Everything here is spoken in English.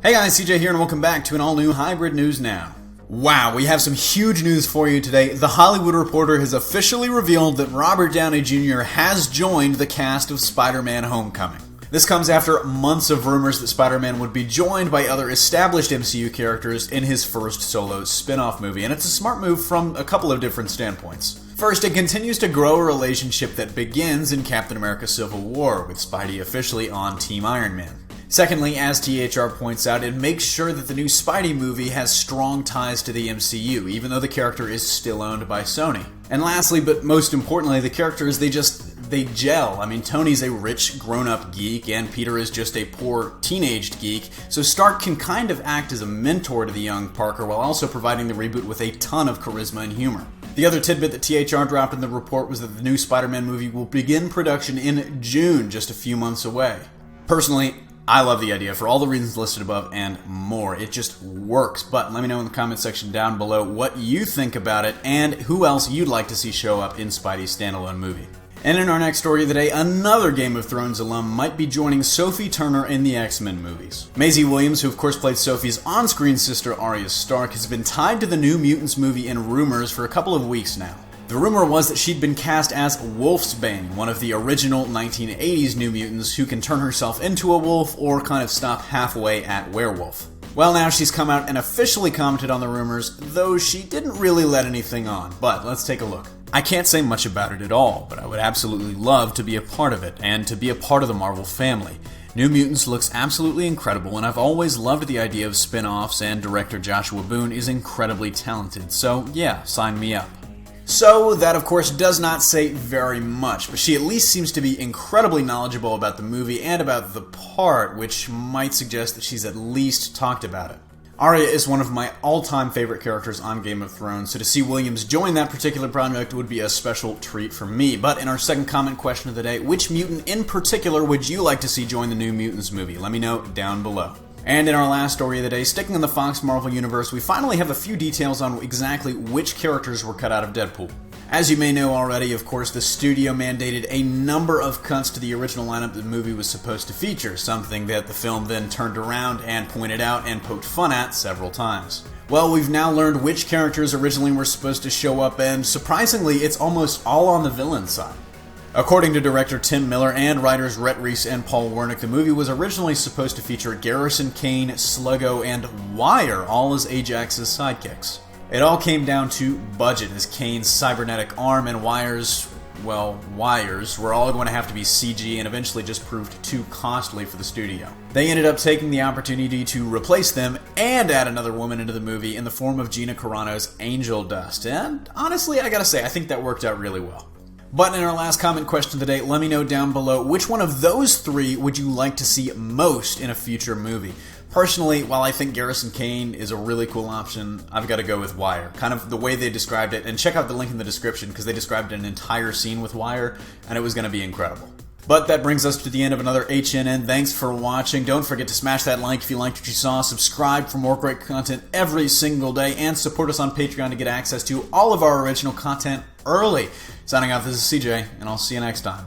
Hey guys, CJ here and welcome back to an all-new Hybrid News Now. Wow, we have some huge news for you today. The Hollywood Reporter has officially revealed that Robert Downey Jr. has joined the cast of Spider-Man Homecoming. This comes after months of rumors that Spider-Man would be joined by other established MCU characters in his first solo spin-off movie, and it's a smart move from a couple of different standpoints. First, it continues to grow a relationship that begins in Captain America Civil War, with Spidey officially on Team Iron Man. Secondly, as THR points out, it makes sure that the new Spidey movie has strong ties to the MCU, even though the character is still owned by Sony. And lastly, but most importantly, the characters, they gel. I mean, Tony's a rich, grown-up geek, and Peter is just a poor, teenaged geek, so Stark can kind of act as a mentor to the young Parker while also providing the reboot with a ton of charisma and humor. The other tidbit that THR dropped in the report was that the new Spider-Man movie will begin production in June, just a few months away. Personally, I love the idea for all the reasons listed above and more. It just works. But let me know in the comment section down below what you think about it and who else you'd like to see show up in Spidey's standalone movie. And in our next story of the day, another Game of Thrones alum might be joining Sophie Turner in the XMen movies. Maisie Williams, who of course played Sophie's on-screen sister Arya Stark, has been tied to the New Mutants movie in rumors for a couple of weeks now. The rumor was that she'd been cast as Wolfsbane, one of the original 1980s New Mutants who can turn herself into a wolf or kind of stop halfway at werewolf. Well, now she's come out and officially commented on the rumors, though she didn't really let anything on. But let's take a look. I can't say much about it at all, but I would absolutely love to be a part of it and to be a part of the Marvel family. New Mutants looks absolutely incredible, and I've always loved the idea of spin-offs, and director Joshua Boone is incredibly talented, so yeah, sign me up. So, that of course does not say very much, but she at least seems to be incredibly knowledgeable about the movie and about the part, which might suggest that she's at least talked about it. Arya is one of my all-time favorite characters on Game of Thrones, so to see Williams join that particular project would be a special treat for me. But in our second comment question of the day, which mutant in particular would you like to see join the New Mutants movie? Let me know down below. And in our last story of the day, sticking in the Fox Marvel universe, we finally have a few details on exactly which characters were cut out of Deadpool. As you may know already, of course, the studio mandated a number of cuts to the original lineup the movie was supposed to feature, something that the film then turned around and pointed out and poked fun at several times. Well, we've now learned which characters originally were supposed to show up, and surprisingly, it's almost all on the villain side. According to director Tim Miller and writers Rhett Reese and Paul Wernick, the movie was originally supposed to feature Garrison, Kane, Sluggo, and Wire, all as Ajax's sidekicks. It all came down to budget, as Kane's cybernetic arm and wires were all going to have to be CG and eventually just proved too costly for the studio. They ended up taking the opportunity to replace them and add another woman into the movie in the form of Gina Carano's Angel Dust, and honestly, I gotta say, I think that worked out really well. But in our last comment question today, let me know down below which one of those three would you like to see most in a future movie. Personally, while I think Garrison Kane is a really cool option, I've got to go with Wire. Kind of the way they described it, and check out the link in the description because they described an entire scene with Wire, and it was going to be incredible. But that brings us to the end of another HNN. Thanks for watching. Don't forget to smash that like if you liked what you saw, subscribe for more great content every single day, and support us on Patreon to get access to all of our original content early. Signing off, this is CJ, and I'll see you next time.